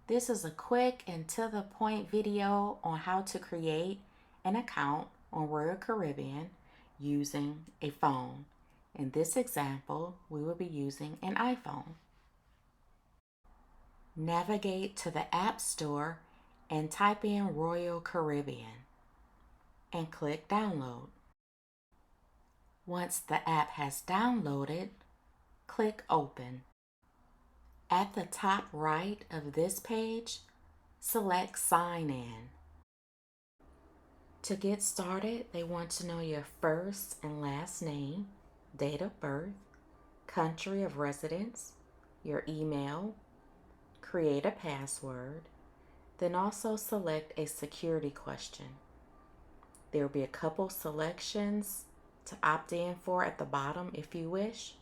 This is a quick and to the point video on how to create an account on Royal Caribbean using a phone. In this example, we will be using an iPhone. Navigate to the App Store and type in Royal Caribbean and click download. Once the app has downloaded, click open. At the top right of this page, select sign in. To get started, they want to know your first and last name, date of birth, country of residence, your email, create a password, then also select a security question. There will be a couple selections to opt in for at the bottom if you wish,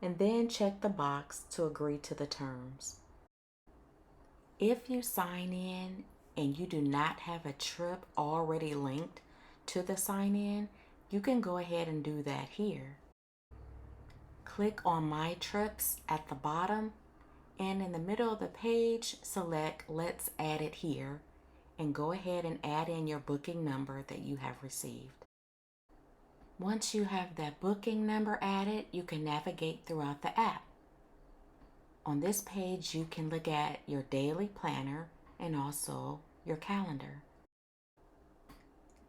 and then check the box to agree to the terms. If you sign in and you do not have a trip already linked to the sign in, you can go ahead and do that here. Click on My Trips at the bottom, and in the middle of the page, select Let's Add It Here, and go ahead and add in your booking number that you have received. Once you have that booking number added, you can navigate throughout the app. On this page, you can look at your daily planner and also your calendar.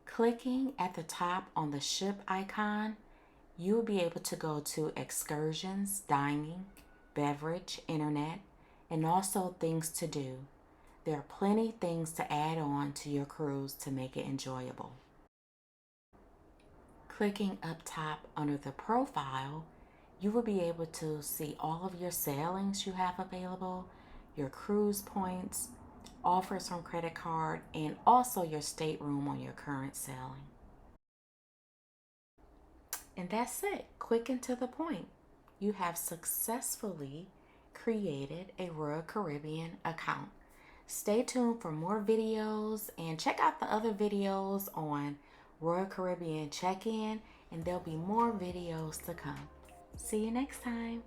Clicking at the top on the ship icon, you will be able to go to excursions, dining, beverage, internet, and also things to do. There are plenty of things to add on to your cruise to make it enjoyable. Clicking up top under the profile, you will be able to see all of your sailings you have available, your cruise points, offers from credit card, and also your stateroom on your current sailing. And that's it, quick and to the point. You have successfully created a Royal Caribbean account. Stay tuned for more videos and check out the other videos on Royal Caribbean check-in, and there'll be more videos to come. See you next time.